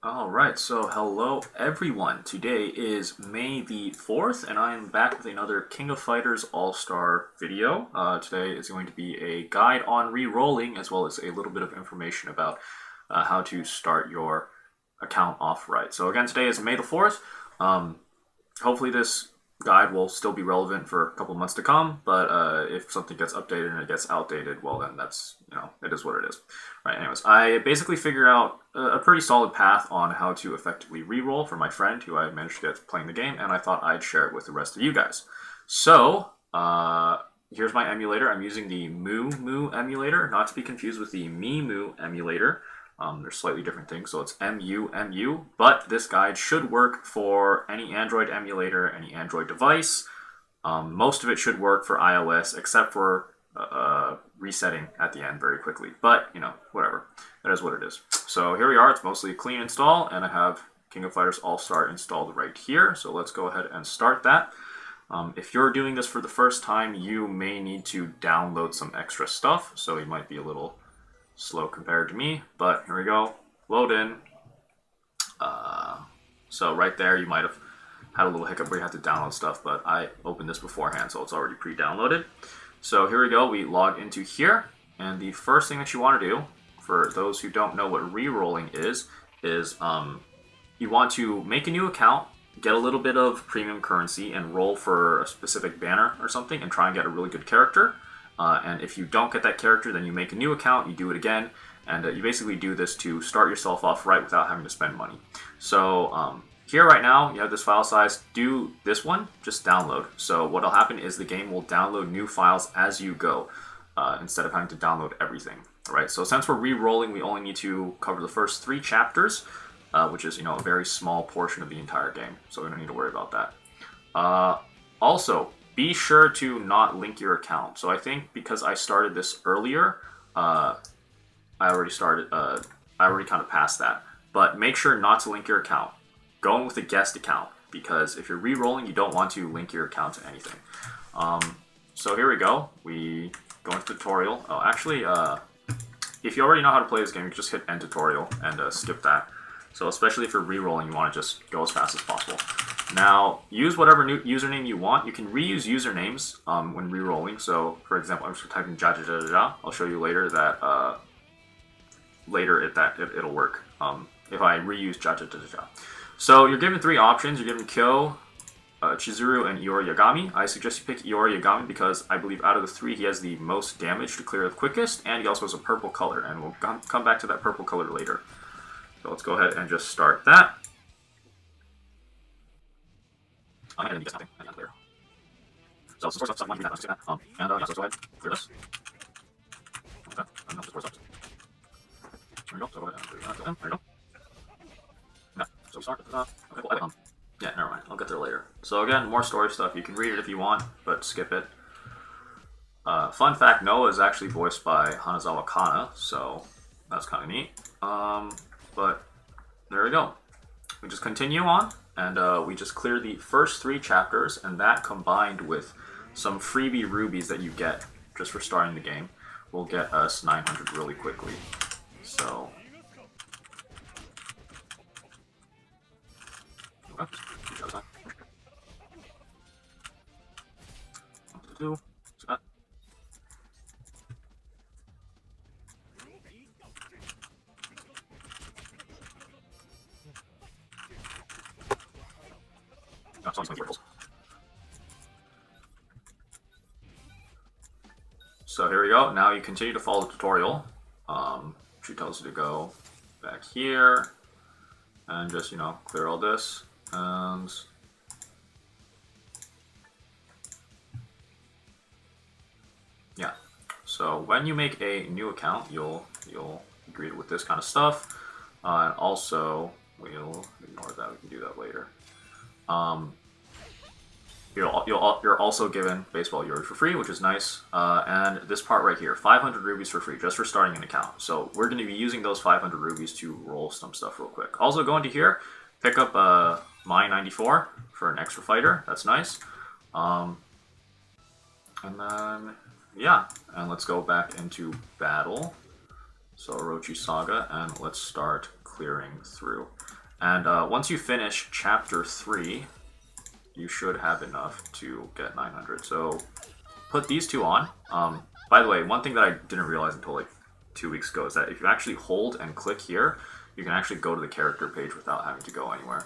Alright, so hello everyone. Today is May the 4th, and I am back with another King of Fighters All-Star video. Today is going to be a guide on re-rolling, as well as a little bit of information about how to start your account off right. So again, today is May the 4th. Hopefully this guide will still be relevant for a couple months to come, but if something gets updated and it gets outdated, well then that's, it is what it is. Right, anyways, I basically figured out a pretty solid path on how to effectively re-roll for my friend who I managed to get playing the game, and I thought I'd share it with the rest of you guys. So, here's my emulator. I'm using the Moo emulator, not to be confused with the Moo emulator. They're slightly different things, so it's MU, but this guide should work for any Android emulator, any Android device. Most of it should work for iOS, except for resetting at the end very quickly. But, whatever. That is what it is. So here we are. It's mostly a clean install, and I have King of Fighters All-Star installed right here. So let's go ahead and start that. If you're doing this for the first time, you may need to download some extra stuff, so you might be a little slow compared to me, but here we go. Load in. So right there, you might have had a little hiccup where you had to download stuff, but I opened this beforehand, so it's already pre-downloaded. So here we go. We log into here, and the first thing that you want to do, for those who don't know what re-rolling is you want to make a new account, get a little bit of premium currency, and roll for a specific banner or something, and try and get a really good character. And if you don't get that character, then you make a new account, you do it again, and you basically do this to start yourself off right without having to spend money. So here right now, you have this file size. Do this one, just download. So what will happen is the game will download new files as you go, instead of having to download everything. All right, so since we're re-rolling, we only need to cover the first 3 chapters, which is a very small portion of the entire game, so we don't need to worry about that. Also, be sure to not link your account. So I think because I started this earlier, I already kind of passed that. But make sure not to link your account. Go in with a guest account, because if you're re-rolling, you don't want to link your account to anything. So here we go. We go into tutorial. Oh, actually, if you already know how to play this game, you can just hit end tutorial and skip that. So especially if you're re-rolling, you want to just go as fast as possible. Now, use whatever new username you want. You can reuse usernames when re-rolling. So, for example, I'm just typing ja ja ja ja. I'll show you later that it'll work if I reuse ja ja ja ja. So you're given 3 options. You're given Kyo, Chizuru, and Iori Yagami. I suggest you pick Iori Yagami because I believe out of the 3 he has the most damage to clear the quickest, and he also has a purple color, and we'll come back to that purple color later. So let's go ahead and just start that. I didn't get nothing. I didn't clear. So let's store stuff. And yeah, so let's go ahead and clear this. Okay, and now just store stuff. There we go. So go ahead and clear that. There we go. Yeah. So we start with that. Okay, cool. Yeah, never mind. I'll get there later. So again, more story stuff. You can read it if you want, but skip it. Fun fact: Noah is actually voiced by Hanazawa Kana, so that's kind of neat. But there we go. We just continue on, and we just clear the first 3 chapters, and that combined with some freebie rubies that you get just for starting the game will get us 900 really quickly. So, okay. 1, 2, so So here we go. Now you continue to follow the tutorial. She tells you to go back here and just, clear all this. And yeah. So when you make a new account, you'll be greeted with this kind of stuff. And also, we'll ignore that. We can do that later. You're also given baseball Iori for free, which is nice. And this part right here, 500 rubies for free, just for starting an account. So we're going to be using those 500 rubies to roll some stuff real quick. Also, go into here, pick up my 94 for an extra fighter. That's nice. And then, yeah. And let's go back into battle. So Orochi Saga, and let's start clearing through. And once you finish chapter 3, you should have enough to get 900. So put these two on. By the way, one thing that I didn't realize until like 2 weeks ago is that if you actually hold and click here, you can actually go to the character page without having to go anywhere.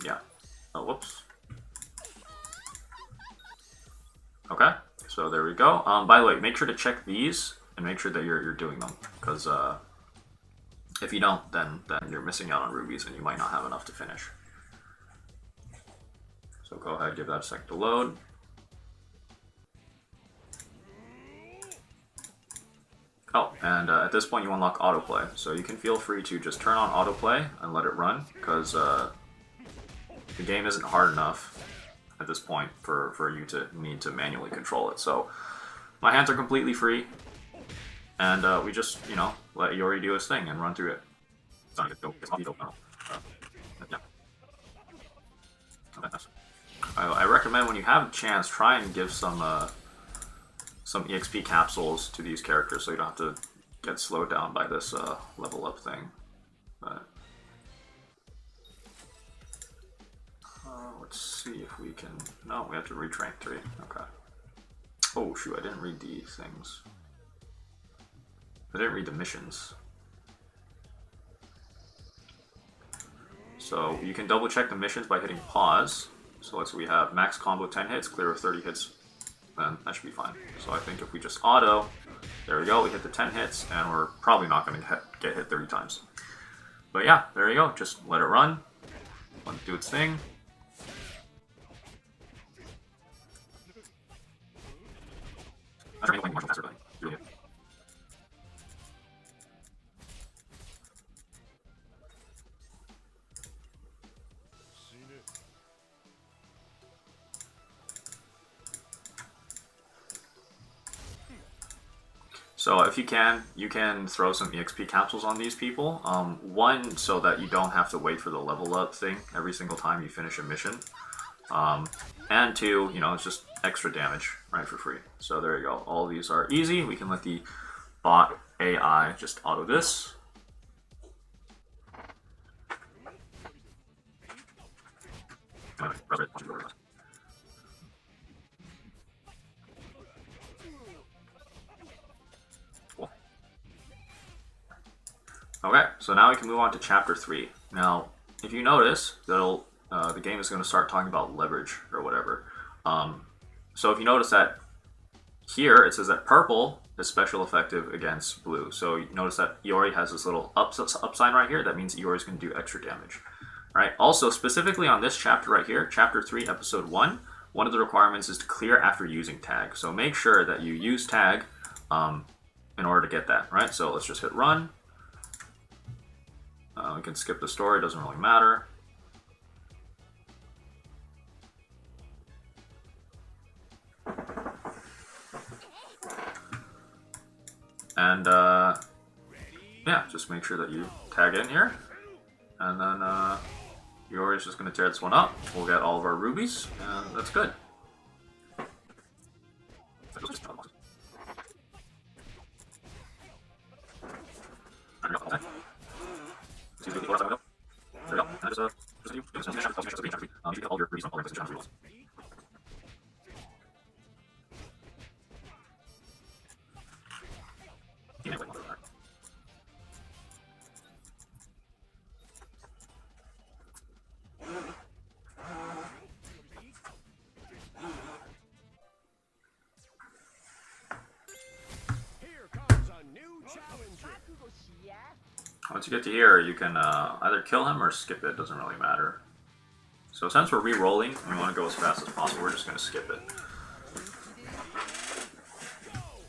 Yeah. Oh, whoops. Okay, so there we go. By the way, make sure to check these and make sure that you're doing them, because if you don't, then you're missing out on rubies and you might not have enough to finish. So go ahead, give that a sec to load. Oh, and at this point you unlock autoplay, so you can feel free to just turn on autoplay and let it run, because the game isn't hard enough at this point for you to need to manually control it. So my hands are completely free, and we just, you know, let Iori do his thing and run through it. I recommend when you have a chance, try and give some EXP capsules to these characters so you don't have to get slowed down by this level up thing. But let's see if we can... No, we have to reach rank 3. Okay. Oh shoot, I didn't read these things. I didn't read the missions. So you can double check the missions by hitting pause. So let's say we have max combo 10 hits, clear of 30 hits, then that should be fine. So I think if we just auto, there we go, we hit the 10 hits, and we're probably not going to get hit 30 times. But yeah, there you go, just let it run, let it do its thing. So if you can throw some EXP capsules on these people. One, so that you don't have to wait for the level up thing every single time you finish a mission. And two, you know, it's just extra damage, right, for free. So there you go. All of these are easy. We can let the bot AI just auto this. Okay, so now we can move on to chapter 3. Now, if you notice, that'll the game is going to start talking about leverage or whatever. So if you notice that here it says that purple is special effective against blue. So you notice that Iori has this little up sign right here. That means Iori is going to do extra damage. Right. Also, specifically on this chapter right here, chapter 3, episode 1, one of the requirements is to clear after using tag. So make sure that you use tag in order to get that. Right. So let's just hit run. We can skip the story, doesn't really matter. And yeah, just make sure that you tag in here. And then Iori's just going to tear this one up. We'll get all of our rubies, and that's good. Once you get to here, you can either kill him or skip it, doesn't really matter. So since we're re-rolling and we want to go as fast as possible, we're just going to skip it.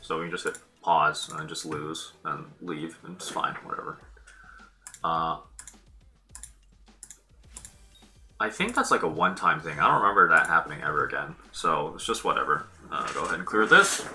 So we can just hit pause and then just lose and leave, and it's fine, whatever. I think that's like a one-time thing. I don't remember that happening ever again, so it's just whatever. Go ahead and clear this.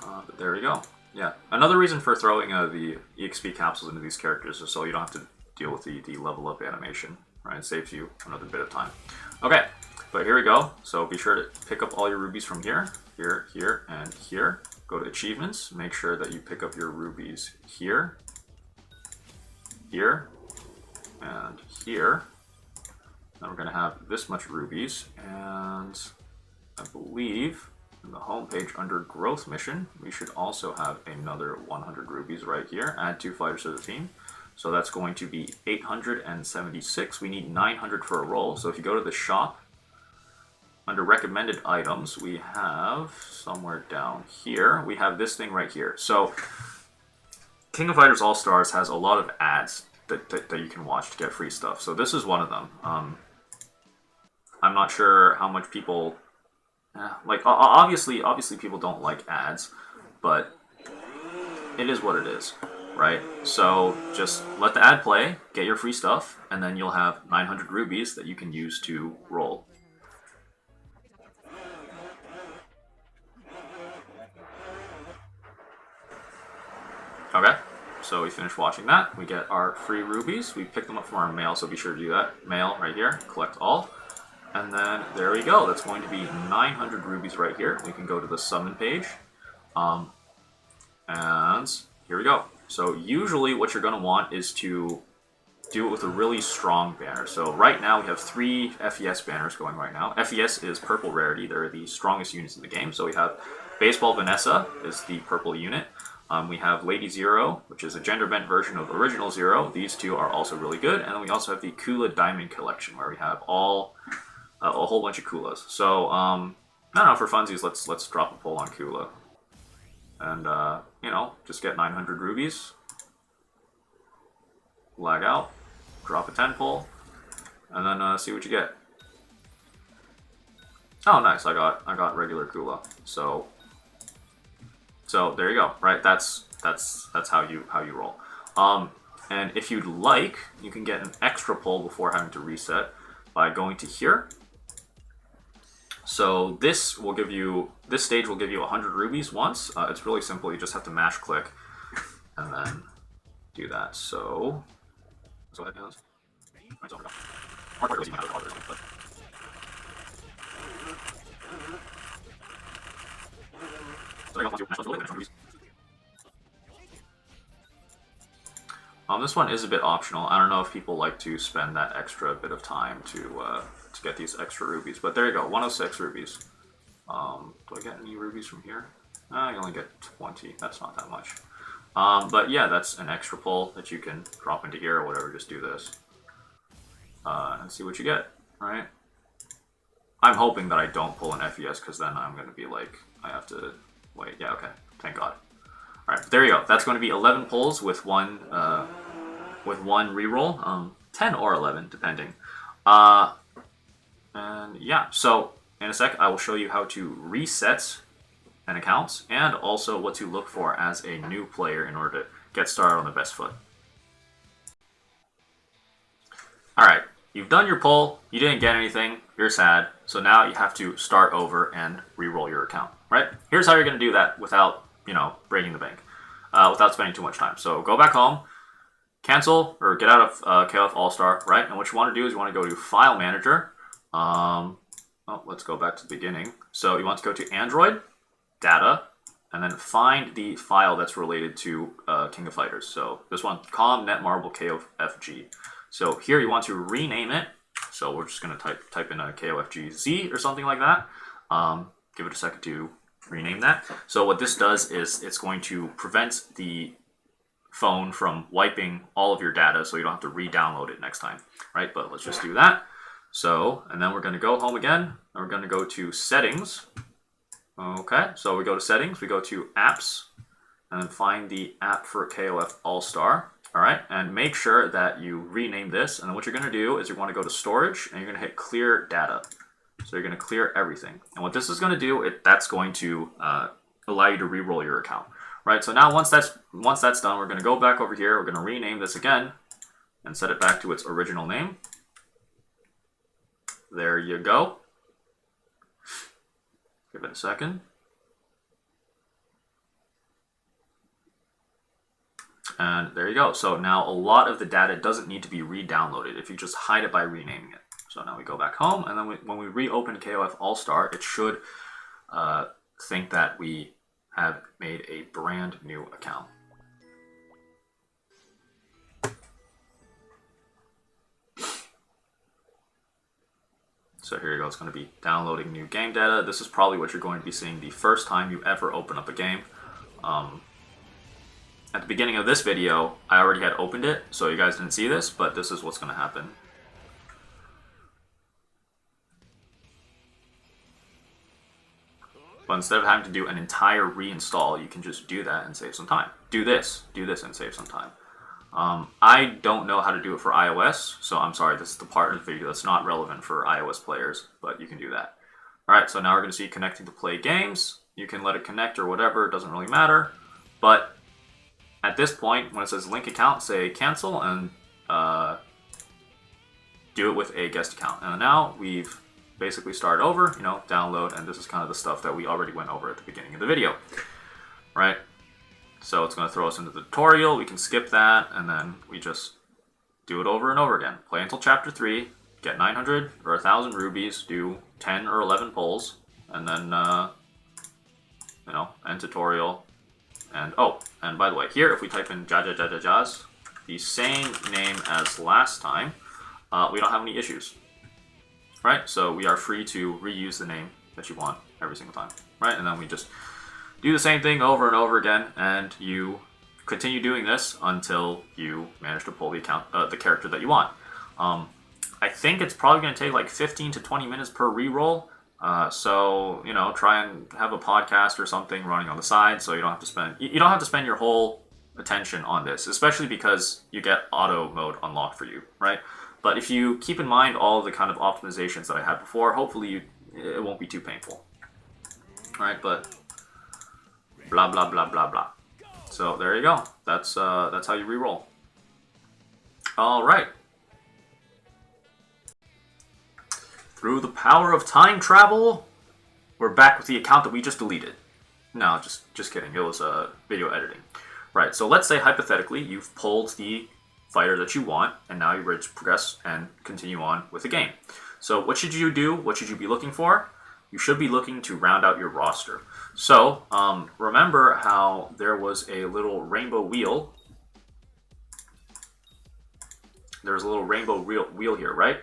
But there we go. Yeah. Another reason for throwing the EXP capsules into these characters is so you don't have to deal with the level up animation, right? It saves you another bit of time. Okay, but here we go. So be sure to pick up all your rubies from here, here, here, and here. Go to achievements. Make sure that you pick up your rubies here, here, and here. Then we're going to have this much rubies, and I believe in the home page under growth mission, we should also have another 100 rubies right here. Add 2 fighters to the team. So that's going to be 876. We need 900 for a roll. So if you go to the shop, under recommended items, we have somewhere down here, we have this thing right here. So King of Fighters All-Stars has a lot of ads that you can watch to get free stuff. So this is one of them. I'm not sure how much people like. Obviously, people don't like ads, but it is what it is, right? So just let the ad play, get your free stuff, and then you'll have 900 rubies that you can use to roll. Okay, so we finished watching that. We get our free rubies. We pick them up from our mail, so be sure to do that. Mail right here, collect all. And then there we go. That's going to be 900 rubies right here. We can go to the summon page. And here we go. So usually what you're going to want is to do it with a really strong banner. So right now we have 3 FES banners going right now. FES is purple rarity. They're the strongest units in the game. So we have Baseball Vanessa is the purple unit. We have Lady Zero, which is a gender bent version of Original Zero. These two are also really good. And then we also have the Kula Diamond Collection, where we have all a whole bunch of Kulas. So I don't know, for funsies, let's drop a poll on Kula, and you know, just get 900 rubies, lag out, drop a 10 poll, and then see what you get. Oh, nice! I got regular Kula. So there you go. Right, that's how you roll. And if you'd like, you can get an extra poll before having to reset by going to here. So this stage will give you 100 rubies once. It's really simple. You just have to mash click and then do that. So ahead, guys. This one is a bit optional. I don't know if people like to spend that extra bit of time to get these extra rubies, but there you go, 106 rubies. Do I get any rubies from here? You only get 20. That's not that much. But yeah, that's an extra pull that you can drop into here or whatever. Just do this and see what you get. Right? I'm hoping that I don't pull an FES, because then I'm going to be like, I have to wait. Yeah, okay. Thank God. All right, there you go. That's going to be 11 pulls with one reroll, 10 or 11 depending. And yeah, so in a sec, I will show you how to reset an account and also what to look for as a new player in order to get started on the best foot. All right, you've done your pull, you didn't get anything, you're sad, so now you have to start over and re-roll your account, right? Here's how you're going to do that without, you know, breaking the bank, without spending too much time. So go back home, cancel or get out of KOF All-Star, right? And what you want to do is you want to go to File Manager. Let's go back to the beginning. So you want to go to Android, Data, and then find the file that's related to King of Fighters. So this one, COM Netmarble KOFG. So here you want to rename it. So we're just going to type in a KOFGZ or something like that. Give it a second to rename that. So what this does is it's going to prevent the phone from wiping all of your data, so you don't have to re-download it next time, right? But let's just do that. So, and then we're going to go home again, and we're going to go to Settings. Okay, so we go to Settings, we go to Apps, and then find the app for KOF All-Star. All right, and make sure that you rename this. And then what you're going to do is you want to go to Storage, and you're going to hit Clear Data. So you're going to clear everything. And what this is going to do, that's going to allow you to re-roll your account. Right, so now once that's done, we're going to go back over here. We're going to rename this again and set it back to its original name. There you go. Give it a second. And there you go. So now a lot of the data doesn't need to be re-downloaded if you just hide it by renaming it. So now we go back home, and then when we reopen KOF All-Star, it should think that we have made a brand new account. So here you go, it's going to be downloading new game data. This is probably what you're going to be seeing the first time you ever open up a game. At the beginning of this video, I already had opened it, so you guys didn't see this, but this is what's going to happen. But instead of having to do an entire reinstall, you can just do that and save some time. Do this and save some time. I don't know how to do it for iOS, so I'm sorry, this is the part of the video that's not relevant for iOS players, but you can do that. Alright, so now we're going to see connecting to play games. You can let it connect or whatever, it doesn't really matter. But at this point, when it says link account, say cancel and do it with a guest account. And now we've basically started over, you know, download, and this is kind of the stuff that we already went over at the beginning of the video, right? So it's going to throw us into the tutorial, we can skip that, and then we just do it over and over again. Play until chapter 3, get 900 or 1,000 rubies, do 10 or 11 pulls, and then, you know, end tutorial. And, oh, and by the way, here, if we type in jazz, the same name as last time, we don't have any issues. Right, so we are free to reuse the name that you want every single time, right? And then we just do the same thing over and over again, and you continue doing this until you manage to pull the character that you want. I think it's probably going to take like 15 to 20 minutes per reroll. So you know, try and have a podcast or something running on the side, so you don't have to spend your whole attention on this, especially because you get auto mode unlocked for you, right? But if you keep in mind all the kind of optimizations that I had before, hopefully it won't be too painful. Alright, but blah, blah, blah, blah, blah. So there you go. That's how you reroll. Alright. Through the power of time travel, we're back with the account that we just deleted. No, just kidding. It was video editing. Right, so let's say hypothetically you've pulled the fighter that you want, and now you're ready to progress and continue on with the game. So what should you do? What should you be looking for? You should be looking to round out your roster. So remember how there was a little rainbow wheel. There's a little rainbow wheel here, right?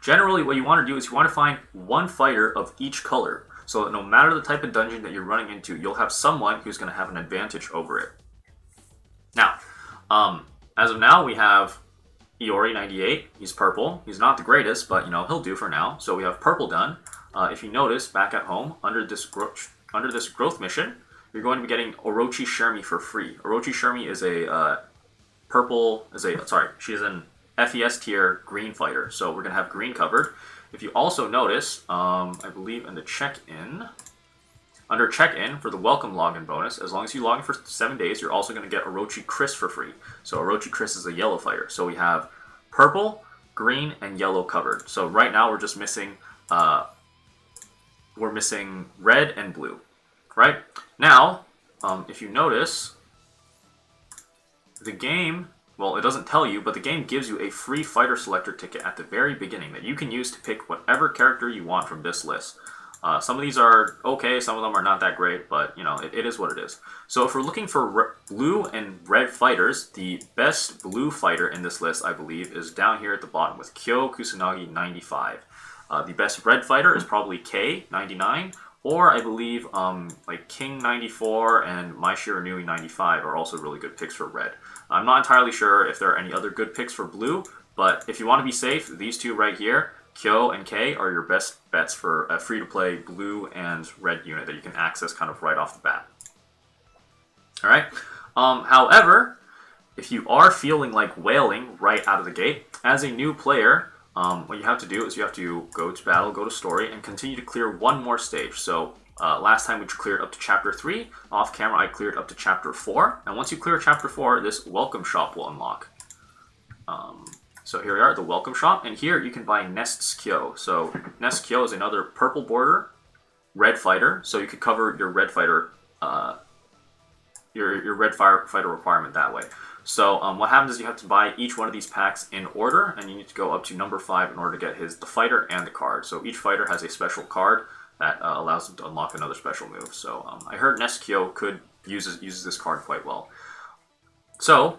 Generally what you want to do is you want to find one fighter of each color, so that no matter the type of dungeon that you're running into, you'll have someone who's going to have an advantage over it. Now, as of now, we have Iori 98. He's purple. He's not the greatest, but you know, he'll do for now. So we have purple done. If you notice, back at home, under this growth mission, you're going to be getting Orochi Shermie for free. Orochi Shermie is she's an FES tier green fighter. So we're going to have green covered. If you also notice, I believe in the check-in, under check-in, for the welcome login bonus, as long as you log in for 7 days, you're also going to get Orochi Chris for free. So Orochi Chris is a yellow fighter. So we have purple, green, and yellow covered. So right now we're just missing, red and blue. Right? Now, if you notice, the game, well, it doesn't tell you, but the game gives you a free fighter selector ticket at the very beginning that you can use to pick whatever character you want from this list. Some of these are okay, some of them are not that great, but you know, it is what it is. So if we're looking for blue and red fighters, the best blue fighter in this list, I believe, is down here at the bottom with Kyo Kusanagi 95. The best red fighter is probably K 99, or I believe like King 94 and Mai Shiranui 95 are also really good picks for red. I'm not entirely sure if there are any other good picks for blue, but if you want to be safe, these two right here, Kyo and K, are your best bets for a free-to-play blue and red unit that you can access kind of right off the bat. Alright? However, if you are feeling like wailing right out of the gate, as a new player, what you have to do is you have to go to battle, go to story, and continue to clear one more stage. So last time we cleared up to chapter 3. Off camera, I cleared up to chapter 4. And once you clear chapter 4, this welcome shop will unlock. So here we are, the welcome shop, and here you can buy Nest's Kyo. So Nest Kyo is another purple border, red fighter, so you could cover your red fighter, your red fighter requirement that way. So what happens is you have to buy each one of these packs in order, and you need to go up to number 5 in order to get the fighter and the card. So each fighter has a special card that allows them to unlock another special move. So I heard Nesquio uses this card quite well. So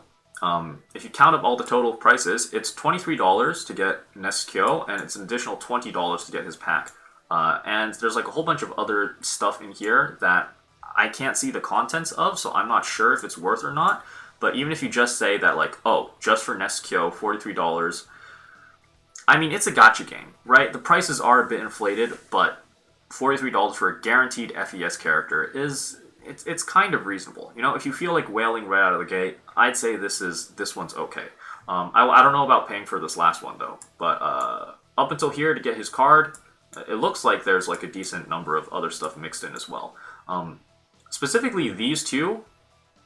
if you count up all the total prices, it's $23 to get Nesquio, and it's an additional $20 to get his pack. And there's like a whole bunch of other stuff in here that I can't see the contents of, so I'm not sure if it's worth or not. But even if you just say that, like, oh, just for Nesquio, $43, I mean, it's a gacha game, right? The prices are a bit inflated, but $43 for a guaranteed FES character it's kind of reasonable. You know, if you feel like whaling right out of the gate, I'd say this one's okay. I don't know about paying for this last one though, but up until here to get his card, it looks like there's like a decent number of other stuff mixed in as well. Specifically, these two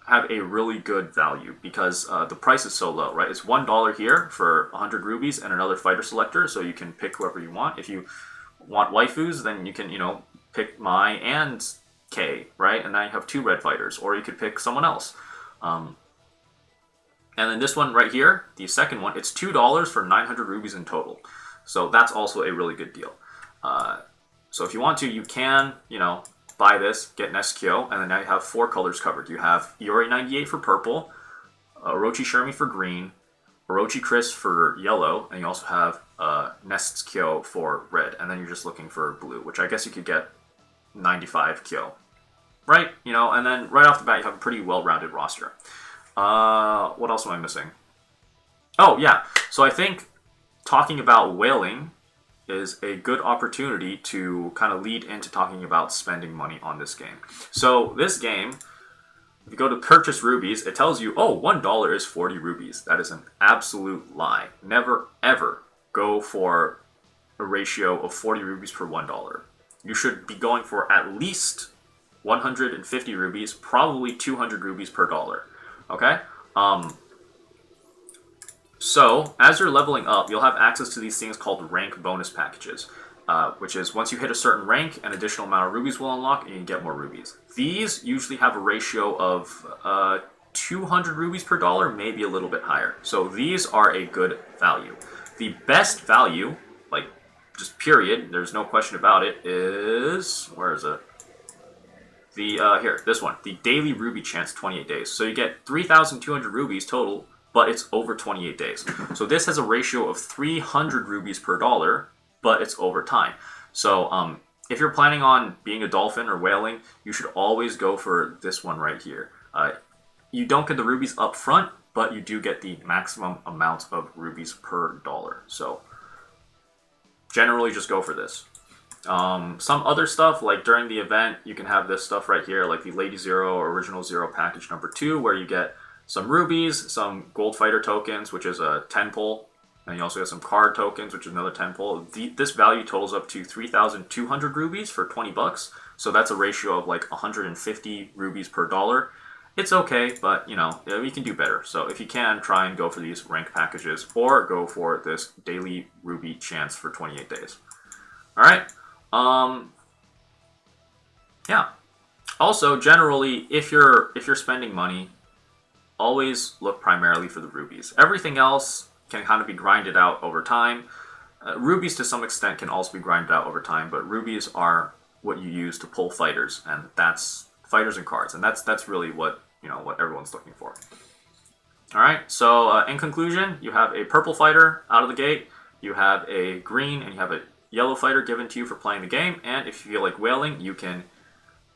have a really good value because the price is so low, right? It's $1 here for 100 rubies and another fighter selector, so you can pick whoever you want. If you want waifus, then you can, pick Mai and K, right? And now you have 2 red fighters, or you could pick someone else. And then this one right here, the second one, it's $2 for 900 rubies in total. So that's also a really good deal. So if you want to, you can, buy this, get Nesquio, and then now you have 4 colors covered. You have Iori 98 for purple, Orochi Shermie for green, Orochi Chris for yellow, and you also have Nesquio for red. And then you're just looking for blue, which I guess you could get 95 Kyo, right? And then right off the bat, you have a pretty well-rounded roster. What else am I missing? Oh, yeah. So I think talking about whaling is a good opportunity to kind of lead into talking about spending money on this game. So this game, if you go to purchase rubies, it tells you, oh, $1 is 40 rubies. That is an absolute lie. Never, ever go for a ratio of 40 rubies per $1. You should be going for at least 150 rubies, probably 200 rubies per dollar. Okay? So, as you're leveling up, you'll have access to these things called rank bonus packages, which is once you hit a certain rank, an additional amount of rubies will unlock, and you can get more rubies. These usually have a ratio of 200 rubies per dollar, maybe a little bit higher. So these are a good value. The best value, like just period, there's no question about it, is, where is it? Here, this one, the daily ruby chance 28 days. So you get 3,200 rubies total, but it's over 28 days. So this has a ratio of 300 rubies per dollar, but it's over time. So if you're planning on being a dolphin or whaling, you should always go for this one right here. You don't get the rubies up front, but you do get the maximum amount of rubies per dollar. So generally just go for this. Some other stuff, like during the event, you can have this stuff right here, like the Lady Zero or Original Zero package number 2, where you get some rubies, some gold fighter tokens, which is a 10 pull, and you also get some card tokens, which is another 10 pull. This value totals up to 3,200 rubies for 20 bucks, so that's a ratio of like 150 rubies per dollar. It's okay, but we can do better. So if you can, try and go for these rank packages, or go for this daily ruby chance for 28 days. All right. Yeah. Also, generally, if you're spending money, always look primarily for the rubies. Everything else can kind of be grinded out over time. Rubies to some extent can also be grinded out over time, but rubies are what you use to pull fighters, and that's fighters and cards, and that's really what what everyone's looking for. All right. So in conclusion, you have a purple fighter out of the gate, you have a green, and you have a yellow fighter given to you for playing the game. And if you feel like whaling, you can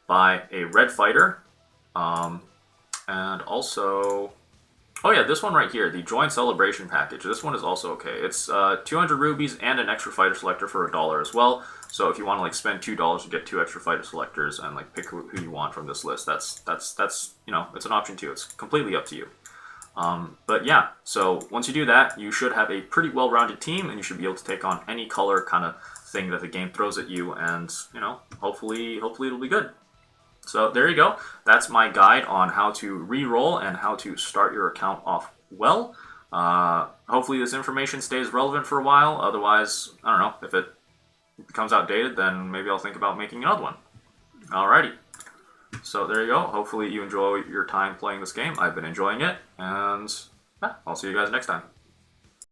buy a red fighter. And also, oh yeah, this one right here, the Joint Celebration package. This one is also okay. It's 200 rubies and an extra fighter selector for $1 as well. So if you want to like spend $2 to get 2 extra fighter selectors and like pick who you want from this list, that's it's an option too. It's completely up to you. But yeah, so once you do that, you should have a pretty well-rounded team, and you should be able to take on any color kind of thing that the game throws at you, and hopefully it'll be good. So there you go. That's my guide on how to re-roll and how to start your account off well. Hopefully this information stays relevant for a while. Otherwise, I don't know, if it becomes outdated, then maybe I'll think about making another one. Alrighty. So there you go. Hopefully you enjoy your time playing this game. I've been enjoying it, and yeah, I'll see you guys next time.